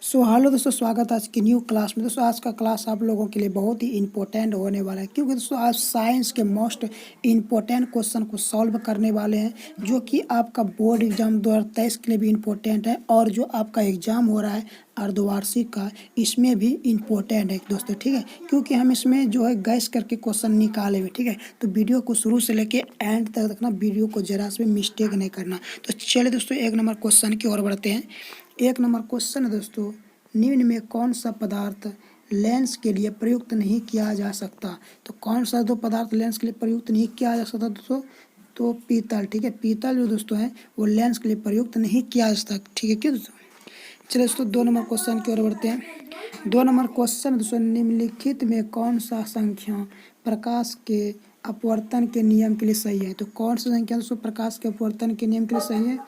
So hello दोस्तों, स्वागत है आज की न्यू क्लास में। दोस्तों आज का क्लास आप लोगों के लिए बहुत ही इंपॉर्टेंट होने वाला है, क्योंकि दोस्तों आज साइंस के मोस्ट इम्पोर्टेंट क्वेश्चन को सॉल्व करने वाले हैं, जो कि आपका बोर्ड एग्जाम 2023 के लिए भी इम्पोर्टेंट है, और जो आपका एग्जाम हो रहा है अर्धवार्षिक का, इसमें भी इम्पोर्टेंट है दोस्तों। ठीक है, क्योंकि हम इसमें जो है गैस करके क्वेश्चन निकाले हुए। ठीक है, तो वीडियो को शुरू से लेके एंड तक देखना, वीडियो को जरा से मिस्टेक नहीं करना। तो चलिए दोस्तों एक नंबर क्वेश्चन की ओर बढ़ते हैं। एक नंबर क्वेश्चन है दोस्तों, निम्न में कौन सा पदार्थ लेंस के लिए प्रयुक्त नहीं किया जा सकता? तो कौन सा दो पदार्थ लेंस के लिए प्रयुक्त नहीं किया जा सकता दोस्तों? तो पीतल। ठीक है, पीतल जो दोस्तों है वो लेंस के लिए प्रयुक्त नहीं किया जा सकता। ठीक है क्यों दोस्तों? चलिए दोस्तों दो नंबर क्वेश्चन की ओर बढ़ते हैं। दो नंबर क्वेश्चन दोस्तों, निम्नलिखित में कौन सा संख्या प्रकाश के अपवर्तन के नियम के लिए सही है? तो कौन सा संख्या दोस्तों प्रकाश के अपवर्तन के नियम के लिए सही है?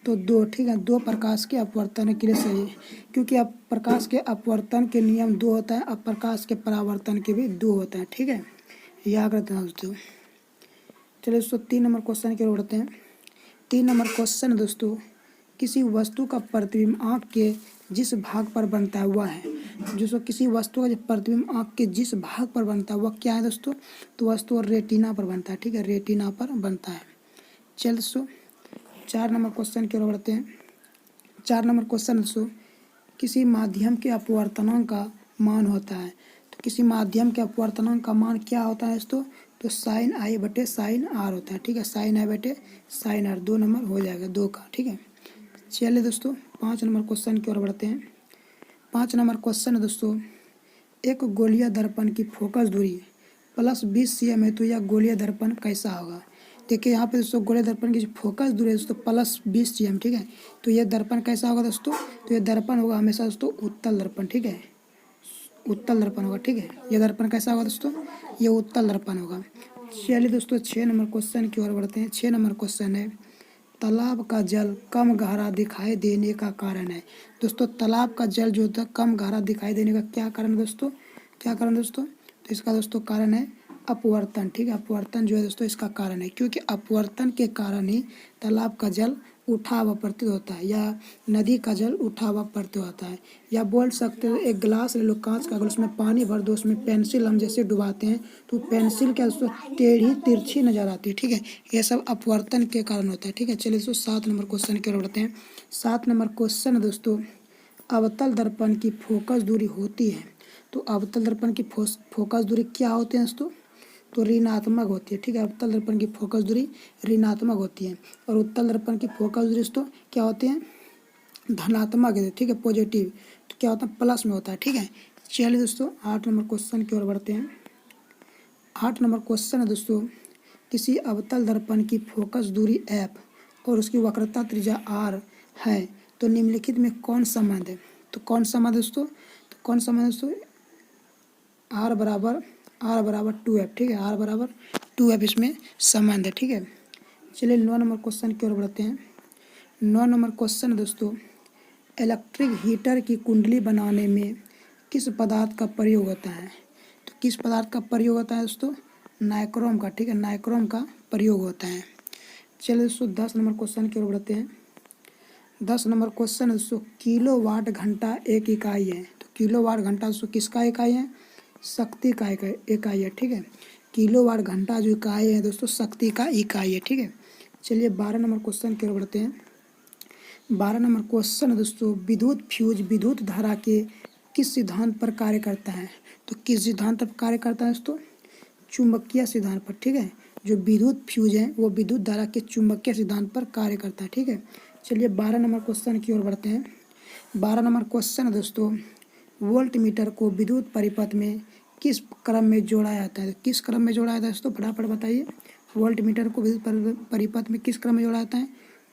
तो दो। ठीक है, दो प्रकाश के अपवर्तन के लिए सही है, क्योंकि अब प्रकाश के अपवर्तन के नियम दो होता है, अब प्रकाश के परावर्तन के भी दो होता है। ठीक है, याद रखना दोस्तों। चलिए दोस्तों तीन नंबर क्वेश्चन की ओर बढ़ते हैं। तीन नंबर क्वेश्चन दोस्तों, किसी वस्तु का प्रतिबिंब आँख के जिस भाग पर बनता है वह है। दोस्तों किसी वस्तु का जब प्रतिबिंब आँख के जिस भाग पर बनता है वह क्या है दोस्तों? तो वस्तु रेटिना पर बनता है। ठीक है, रेटिना पर बनता है। चल दोस्तों चार नंबर क्वेश्चन की ओर बढ़ते हैं। चार नंबर क्वेश्चन दोस्तों, किसी माध्यम के अपवर्तनांक का मान होता है। तो किसी माध्यम के अपवर्तनांक का मान क्या होता है दोस्तों? तो साइन आई बटे साइन आर होता है। ठीक है, साइन आई बटे साइन आर। दो नंबर हो जाएगा दो का। ठीक है, चलिए दोस्तों पाँच नंबर क्वेश्चन की ओर बढ़ते हैं। पाँच नंबर क्वेश्चन है दोस्तों, एक गोलीय दर्पण की फोकस दूरी +20 cm है, तो यह गोलीय दर्पण कैसा होगा? देखिए यहाँ पे दोस्तों गोलीय दर्पण की जो फोकस दूरी है दोस्तों +20 cm। ठीक है, तो यह दर्पण कैसा होगा दोस्तों? तो यह दर्पण होगा हमेशा दोस्तों उत्तल दर्पण। ठीक है, उत्तल दर्पण होगा। ठीक है, यह दर्पण कैसा होगा दोस्तों? ये उत्तल दर्पण होगा। चलिए दोस्तों छः नंबर क्वेश्चन की ओर बढ़ते हैं। छः नंबर क्वेश्चन है, तालाब का जल कम गहरा दिखाई देने का कारण है। दोस्तों तालाब का जल जो होता है कम गहरा दिखाई देने का क्या कारण है दोस्तों? क्या कारण दोस्तों? तो इसका दोस्तों कारण है अपवर्तन। ठीक है, अपवर्तन जो है दोस्तों इसका कारण है, क्योंकि अपवर्तन के कारण ही तालाब का जल उठा हुआ प्रतीत होता है, या नदी का जल उठा हुआ प्रतीत होता है। या बोल सकते हो एक गिलास ले लो कांच का, अगर उसमें पानी भर दो, उसमें पेंसिल हम जैसे डुबाते हैं तो पेंसिल क्या दोस्तों टेढ़ी तिरछी नजर आती है। ठीक है, ये सब अपवर्तन के कारण होता है। ठीक है, चलिए दोस्तों सात नंबर क्वेश्चन की ओर बढ़ते हैं। सात नंबर क्वेश्चन दोस्तों, अवतल दर्पण की फोकस दूरी होती है। तो अवतल दर्पण की फोकस दूरी क्या होती है दोस्तों? तो ऋणात्मक होती है। ठीक है, अवतल दर्पण की फोकस दूरी ऋणात्मक होती है, और उत्तल दर्पण की फोकस दूरी दोस्तों क्या होती है? धनात्मक है। ठीक है, पॉजिटिव। तो क्या होता है? प्लस में होता है। ठीक है, चलिए दोस्तों आठ नंबर क्वेश्चन की ओर बढ़ते हैं। आठ नंबर क्वेश्चन है दोस्तों, किसी अवतल दर्पण की फोकस दूरी f और उसकी वक्रता त्रिज्या r है, तो निम्नलिखित में कौन संबंध है? तो कौन संबंध दोस्तों? तो कौन संबंध दोस्तों? r बराबर 2f। ठीक है, r बराबर 2f इसमें संबंध है। ठीक है, चलिए नौ नंबर क्वेश्चन की ओर बढ़ते हैं। नौ नंबर क्वेश्चन है दोस्तों, इलेक्ट्रिक हीटर की कुंडली बनाने में किस पदार्थ का प्रयोग होता है? तो किस पदार्थ का प्रयोग होता है दोस्तों? नाइक्रोम का। ठीक है, नाइक्रोम का प्रयोग होता है। चलिए दोस्तों 10 नंबर क्वेश्चन की ओर बढ़ते हैं। 10 नंबर क्वेश्चन है दोस्तों, किलोवाट घंटा एक इकाई है। तो किलोवाट घंटा दोस्तों किसका इकाई है? शक्ति का इकाई है। ठीक है, किलोवाट घंटा जो इकाई है दोस्तों शक्ति का इकाई है। ठीक है, चलिए 12 नंबर क्वेश्चन की ओर बढ़ते हैं। 12 नंबर क्वेश्चन है दोस्तों, विद्युत फ्यूज विद्युत धारा के किस सिद्धांत पर कार्य करता है? तो किस सिद्धांत पर कार्य करता है दोस्तों? चुंबकीय सिद्धांत पर। ठीक है, जो विद्युत फ्यूज है वो विद्युत धारा के चुंबकीय सिद्धांत पर कार्य करता है। ठीक है, चलिए 12 नंबर क्वेश्चन की ओर बढ़ते हैं। 12 नंबर क्वेश्चन है दोस्तों, वोल्ट मीटर को विद्युत परिपथ में किस क्रम में जोड़ा जाता है? किस क्रम में जोड़ा जाता है दोस्तों? फटाफट बताइए। वोल्ट मीटर को विद्युत परिपथ में किस क्रम में जोड़ा जाता है?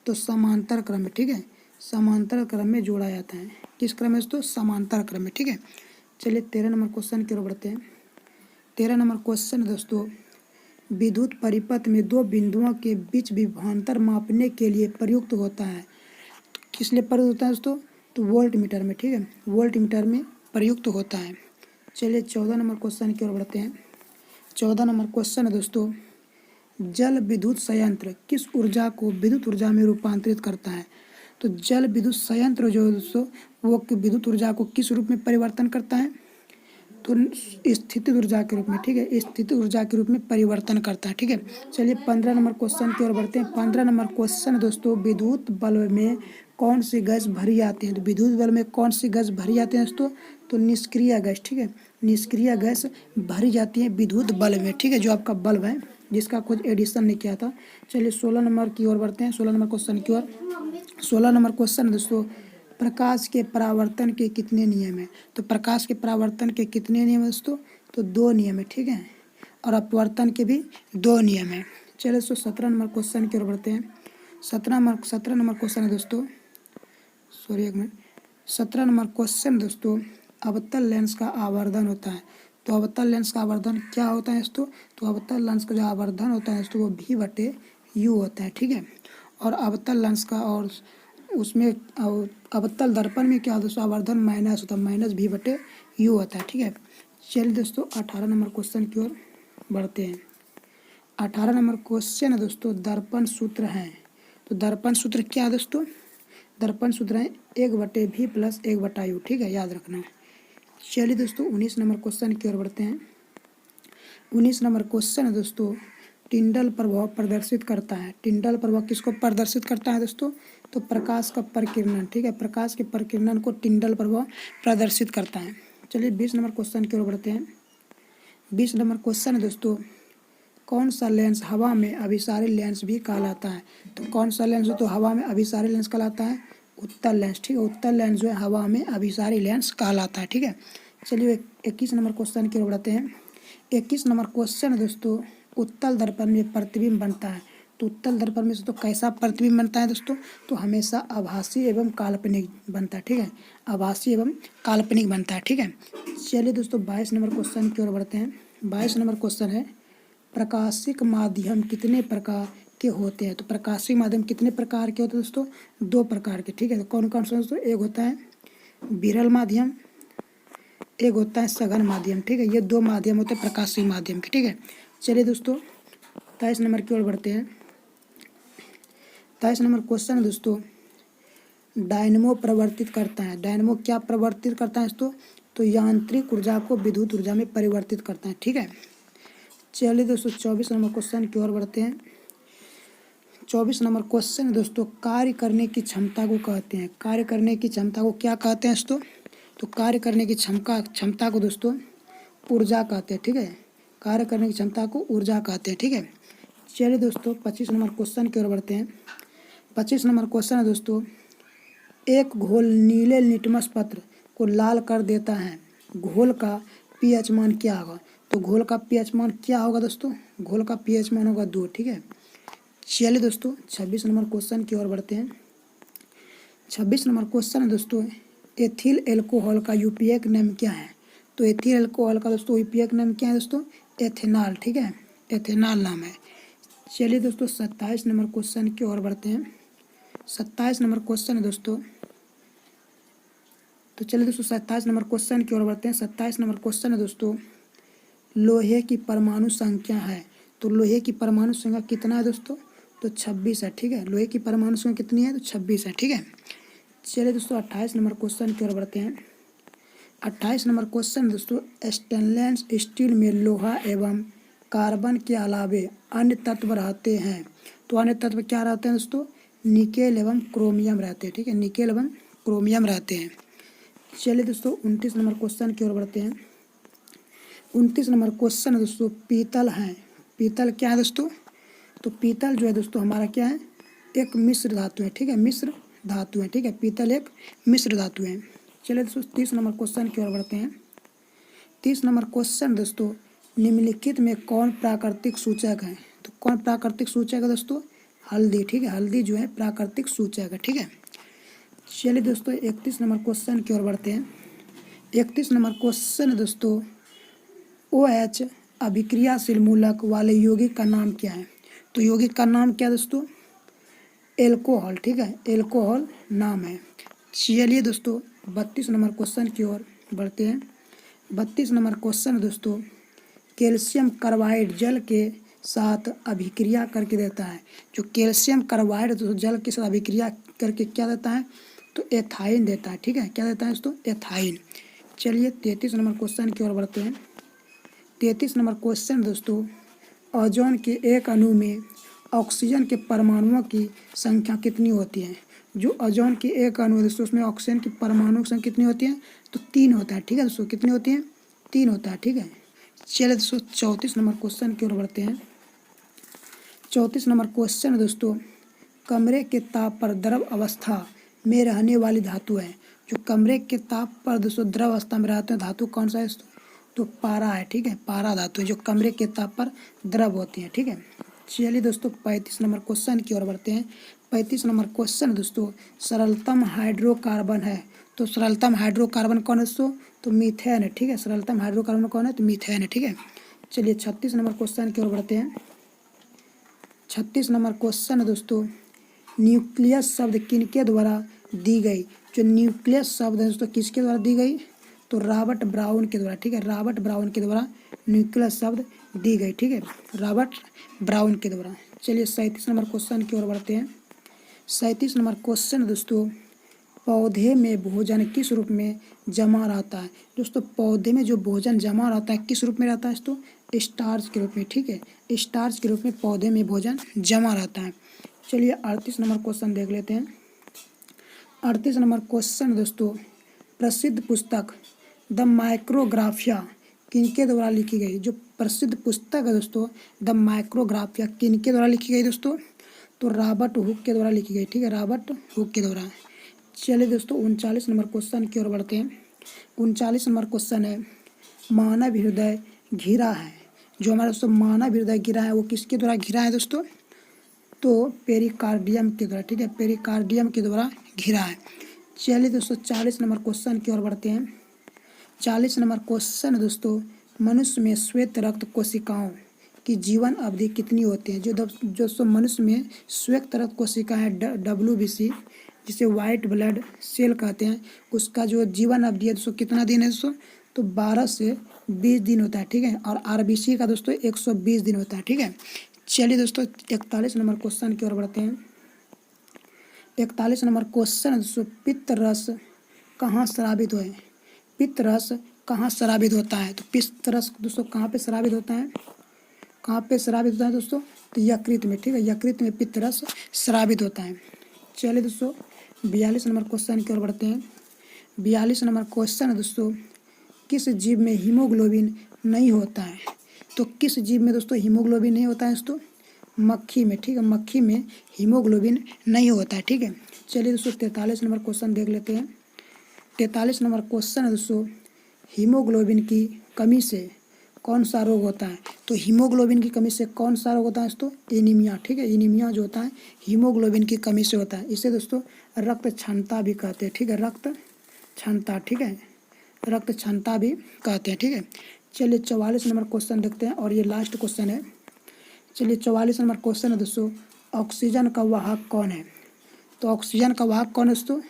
तो समांतर क्रम में। ठीक है, समांतर क्रम में जोड़ा जाता है। किस क्रम में दोस्तों? समांतर क्रम में। ठीक है, चलिए 13 नंबर क्वेश्चन की ओर बढ़ते हैं। 13 नंबर क्वेश्चन दोस्तों, विद्युत परिपथ में दो बिंदुओं के बीच विभवांतर मापने के लिए प्रयुक्त होता है। तो किस लिए प्रयुक्त होता है दोस्तों? तो वोल्ट मीटर में। ठीक है, वोल्ट मीटर में प्रयुक्त होता है। चलिए 14 नंबर क्वेश्चन की ओर बढ़ते हैं। 14 नंबर क्वेश्चन है दोस्तों, जल विद्युत संयंत्र किस ऊर्जा को विद्युत ऊर्जा में रूपांतरित करता है? तो जल विद्युत संयंत्र जो है दोस्तों वो विद्युत ऊर्जा को किस रूप में परिवर्तन करता है, तो स्थितिज ऊर्जा के रूप में, ठीक है, स्थितिज ऊर्जा के रूप में परिवर्तन करता है, ठीक है। चलिए 15 नंबर क्वेश्चन की ओर बढ़ते हैं। 15 नंबर क्वेश्चन दोस्तों, विद्युत बल्ब में कौन सी गैस भरी जाती है, तो विद्युत बल्ब में कौन सी गैस भरी जाती है दोस्तों, तो निष्क्रिय गैस, ठीक है, निष्क्रिय गैस भरी जाती है विद्युत बल्ब में, ठीक है, जो आपका बल्ब है जिसका खोज एडिसन ने किया था। चलिए 16 नंबर की ओर बढ़ते हैं, 16 नंबर क्वेश्चन की ओर। 16 नंबर क्वेश्चन दोस्तों, प्रकाश के परावर्तन के कितने नियम हैं, तो प्रकाश के परावर्तन के कितने नियम हैं दोस्तों, तो 2 नियम है, ठीक है, और अपवर्तन के भी 2 नियम है। चलिए दोस्तों 17 नंबर क्वेश्चन की ओर बढ़ते हैं। 17 नंबर क्वेश्चन है दोस्तों, सॉरी एक मिनट। 17 नंबर क्वेश्चन दोस्तों, अवतल लेंस का आवर्धन होता है, तो अवतल लेंस का आवर्धन क्या होता है दोस्तों, तो अवतल लेंस का जो आवर्धन होता है दोस्तों वो V/U होता है, ठीक है, और अवतल लेंस का और उसमें अवतल दर्पण में क्या दोस्तों आवर्धन माइनस होता है, -V/U होता है, ठीक है। चलिए दोस्तों 18 नंबर क्वेश्चन की ओर बढ़ते हैं। 18 नंबर क्वेश्चन है दोस्तों, दर्पण सूत्र है, तो दर्पण सूत्र क्या है दोस्तों, दर्पण सूत्र है 1/V + 1/U, ठीक है, याद रखना है। चलिए दोस्तों 19 नंबर क्वेश्चन की ओर बढ़ते हैं। 19 नंबर क्वेश्चन है दोस्तों, टिंडल प्रभाव प्रदर्शित करता है, टिंडल प्रभाव किसको प्रदर्शित करता है दोस्तों, तो प्रकाश का प्रकीर्णन, ठीक है, प्रकाश के प्रकीर्णन को टिंडल प्रभाव प्रदर्शित करता है। चलिए 20 नंबर क्वेश्चन की ओर बढ़ते हैं। 20 नंबर क्वेश्चन है दोस्तों, कौन सा लेंस हवा में अभिसारी लेंस भी कहलाता है, तो कौन सा लेंस तो हवा में अभिसारी लेंस कहलाता है, उत्तल लेंस, ठीक है, उत्तल लेंस जो है हवा में अभिसारी लेंस कहलाता है, ठीक है। चलिए 21 नंबर क्वेश्चन की ओर बढ़ते हैं। 21 नंबर क्वेश्चन है दोस्तों, उत्तल दर्पण में प्रतिबिंब बनता है, तो उत्तल दर्पण में से तो कैसा प्रतिबिंब बनता है दोस्तों, तो हमेशा आभासी एवं काल्पनिक बनता है, ठीक है, आभासी एवं काल्पनिक बनता है, ठीक है। चलिए दोस्तों 22 नंबर क्वेश्चन की ओर बढ़ते हैं। 22 नंबर क्वेश्चन है, प्रकाशिक माध्यम कितने प्रकार के होते हैं, तो प्रकाशिक माध्यम कितने प्रकार के होते हैं दोस्तों, 2 प्रकार के, ठीक है, तो कौन कौन से दोस्तों, एक होता है विरल माध्यम, एक होता है सघन माध्यम, ठीक है, ये 2 माध्यम होते हैं प्रकाशिक माध्यम के, ठीक है। चलिए दोस्तों 23 नंबर की ओर बढ़ते हैं। 23 नंबर क्वेश्चन है दोस्तों, डायनमो प्रवर्तित करता है, डायनमो क्या प्रवर्तित करता है दोस्तों, तो यांत्रिक ऊर्जा को विद्युत ऊर्जा में परिवर्तित करता है, ठीक है। चलिए दोस्तों 24 नंबर क्वेश्चन की ओर बढ़ते हैं। 24 नंबर क्वेश्चन है दोस्तों, कार्य करने की क्षमता को कहते हैं, कार्य करने की क्षमता को क्या कहते हैं दोस्तों, तो कार्य करने की क्षमता को दोस्तों ऊर्जा कहते हैं, ठीक है, कार्य करने की क्षमता को ऊर्जा कहते हैं, ठीक है। चलिए दोस्तों 25 नंबर क्वेश्चन की ओर बढ़ते हैं। 25 नंबर क्वेश्चन है दोस्तों, एक घोल नीले लिटमस पत्र को लाल कर देता है, घोल का पीएच मान क्या होगा, तो घोल का पीएच मान क्या होगा दोस्तों, घोल का पीएच मान होगा 2, ठीक है। चलिए दोस्तों 26 नंबर क्वेश्चन की ओर बढ़ते हैं। 26 नंबर क्वेश्चन है दोस्तों, एथिल एल्कोहल का यूपीएक नाम क्या है, तो एथिल एल्कोहल का दोस्तों यूपीएक नाम क्या है दोस्तों, एथेनॉल, ठीक है, एथेनॉल नाम है। चलिए दोस्तों 27 नंबर क्वेश्चन की ओर बढ़ते हैं। 27 नंबर क्वेश्चन है दोस्तों, तो चलिए दोस्तों 27 नंबर क्वेश्चन की ओर बढ़ते हैं। 27 नंबर क्वेश्चन है दोस्तों, लोहे की परमाणु संख्या है, तो लोहे की परमाणु संख्या कितना है दोस्तों, तो 26 है, ठीक है, लोहे की परमाणु संख्या कितनी है, तो 26 है, ठीक है। चलिए दोस्तों 28 नंबर क्वेश्चन की ओर बढ़ते हैं। 28 नंबर क्वेश्चन दोस्तों, स्टेनलेस स्टील में लोहा एवं कार्बन के अलावे अन्य तत्व रहते हैं, तो अन्य तत्व क्या रहते हैं दोस्तों, निकेल एवं क्रोमियम रहते हैं, ठीक है, निकेल एवं क्रोमियम रहते हैं। चलिए दोस्तों 29 नंबर क्वेश्चन की ओर बढ़ते हैं। 29 नंबर क्वेश्चन है दोस्तों, पीतल है, पीतल क्या है दोस्तों, तो पीतल जो है दोस्तों हमारा क्या है, एक मिश्र धातु है, ठीक है, मिश्र धातु है, ठीक है, पीतल एक मिश्र धातु है। चलिए दोस्तों 30 नंबर क्वेश्चन की ओर बढ़ते हैं। 30 नंबर क्वेश्चन दोस्तों, निम्नलिखित में कौन प्राकृतिक सूचक है, तो कौन प्राकृतिक सूचक है दोस्तों, हल्दी, ठीक है, हल्दी जो है प्राकृतिक सूचक है, ठीक है। चलिए दोस्तों 31 नंबर क्वेश्चन की ओर बढ़ते हैं। 31 नंबर क्वेश्चन दोस्तों, OH अभिक्रियाशील मूलक वाले यौगिक का नाम क्या है, तो यौगिक का नाम क्या है दोस्तों, एल्कोहल, ठीक है, एल्कोहल नाम है। चलिए दोस्तों 32 नंबर क्वेश्चन की ओर बढ़ते हैं। 32 नंबर क्वेश्चन दोस्तों, कैल्शियम कार्बाइड जल के साथ अभिक्रिया करके देता है, जो कैल्शियम कार्बाइड दोस्तों जल के साथ अभिक्रिया करके क्या देता है, तो एथाइन देता है। ठीक है, क्या देता है दोस्तों, एथाइन। चलिए 33 नंबर क्वेश्चन की ओर बढ़ते हैं। 33 नंबर क्वेश्चन दोस्तों, ओजोन के एक अणु में ऑक्सीजन के परमाणुओं की संख्या कितनी होती है। जो ओजोन की एक अणु है दोस्तों, उसमें ऑक्सीजन की परमाणु की संख्या कितनी होती है, तो 3 होता है। ठीक है दोस्तों, कितनी होती है, 3 होता है। ठीक है, चलिए दोस्तों 34 नंबर क्वेश्चन की ओर बढ़ते हैं। 34 नंबर क्वेश्चन दोस्तों, कमरे के ताप पर द्रव अवस्था में रहने वाली धातु है। जो कमरे के ताप पर दोस्तों द्रव अवस्था में रहते हैं धातु कौन सा है दोस्तों, तो पारा है। ठीक है, पारा धातु है जो कमरे के ताप पर द्रव होती है। ठीक है, चलिए दोस्तों 35 नंबर क्वेश्चन की ओर बढ़ते हैं। 35 नंबर क्वेश्चन दोस्तों, सरलतम हाइड्रोकार्बन है। तो सरलतम हाइड्रोकार्बन कौन है दोस्तों, तो मीथेन है। ठीक है, सरलतम हाइड्रोकार्बन कौन है, तो मीथेन है। ठीक है, चलिए 36 नंबर क्वेश्चन की ओर बढ़ते हैं। 36 नंबर क्वेश्चन है दोस्तों, न्यूक्लियस शब्द किनके द्वारा दी गई। जो न्यूक्लियस शब्द है दोस्तों किसके द्वारा दी गई, तो रॉबर्ट ब्राउन के द्वारा। ठीक है, रॉबर्ट ब्राउन के द्वारा न्यूक्लियस शब्द दी गई। ठीक है, रॉबर्ट ब्राउन के द्वारा। चलिए 37 नंबर क्वेश्चन की ओर बढ़ते हैं। 37 नंबर क्वेश्चन दोस्तों, पौधे में भोजन किस रूप में जमा रहता है। दोस्तों पौधे में जो भोजन जमा रहता है किस रूप में रहता है दोस्तों, स्टार्च के रूप में। ठीक है, स्टार्च के रूप में पौधे में भोजन जमा रहता है। चलिए 38 नंबर क्वेश्चन देख लेते हैं। 38 नंबर क्वेश्चन दोस्तों, प्रसिद्ध पुस्तक द माइक्रोग्राफिया किनके द्वारा लिखी गई। जो प्रसिद्ध पुस्तक है दोस्तों द माइक्रोग्राफिया किनके द्वारा लिखी गई दोस्तों, तो रॉबर्ट हुक के द्वारा लिखी गई। ठीक है, रॉबर्ट हुक के द्वारा। चलिए दोस्तों 39 नंबर क्वेश्चन की ओर बढ़ते हैं। 39 नंबर क्वेश्चन है, मानव हृदय घिरा है। जो हमारा दोस्तों मानव हृदय घिरा है वो किसके द्वारा घिरा है दोस्तों, तो पेरिकार्डियम के द्वारा। ठीक है, पेरिकार्डियम के द्वारा घिरा है। चलिए दोस्तों 40 नंबर क्वेश्चन की ओर बढ़ते हैं। 40 नंबर क्वेश्चन दोस्तों, मनुष्य में श्वेत रक्त कोशिकाओं की जीवन अवधि कितनी होती है। जो मनुष्य में श्वेत रक्त कोशिकाएं WBC जिसे वाइट ब्लड सेल कहते हैं, उसका जो जीवन अवधि है दोस्तों कितना दिन है दोस्तों, तो 12 से 20 दिन होता है। ठीक है, और RBC का दोस्तों 120 दिन होता है। ठीक है, चलिए दोस्तों 41 नंबर क्वेश्चन की ओर बढ़ते हैं। 41 नंबर क्वेश्चन दोस्तों, पित्त रस कहाँ स्रावित हुए। पित्त रस कहाँ स्रावित होता है, तो पित्त रस दोस्तों कहाँ पे स्रावित होता है, कहाँ पे स्रावित होता है दोस्तों, तो यकृत में। ठीक है, यकृत में पित्त रस स्रावित होता है। चलिए दोस्तों 42 नंबर क्वेश्चन की ओर बढ़ते हैं। 42 नंबर क्वेश्चन है दोस्तों, किस जीव में हीमोग्लोबिन नहीं होता है। तो किस जीव में दोस्तों हीमोग्लोबिन नहीं होता है दोस्तों, मक्खी में। ठीक है, मक्खी में हीमोग्लोबिन नहीं होता है। ठीक है, चलिए दोस्तों 43 नंबर क्वेश्चन देख लेते हैं। 43 नंबर क्वेश्चन है दोस्तों, हीमोग्लोबिन की कमी से कौन सा रोग होता है। तो हीमोग्लोबिन की कमी से कौन सा रोग होता है दोस्तों, एनीमिया। ठीक है, एनीमिया जो होता है हीमोग्लोबिन की कमी से होता है। इसे दोस्तों रक्त क्षमता भी कहते हैं। ठीक है, रक्त क्षमता। ठीक है, रक्त क्षमता भी कहते हैं। ठीक है, चलिए 44 नंबर क्वेश्चन देखते हैं और ये लास्ट क्वेश्चन है। चलिए 44 नंबर क्वेश्चन है दोस्तों, ऑक्सीजन का वाहक कौन है। तो ऑक्सीजन का वाहक कौन है दोस्तों,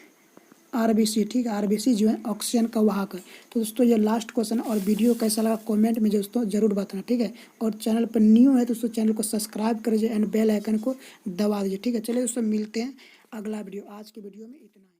RBC। ठीक है, RBC जो है ऑक्सीजन का वाहक है। तो दोस्तों ये लास्ट क्वेश्चन। और वीडियो कैसा लगा कमेंट में दोस्तों जरूर बताना। ठीक है, और चैनल पर न्यू है दोस्तों चैनल को सब्सक्राइब कर दीजिए एंड बेल आइकन को दबा दीजिए। ठीक है, चलिए दोस्तों मिलते हैं अगला वीडियो। आज के वीडियो में इतना ही।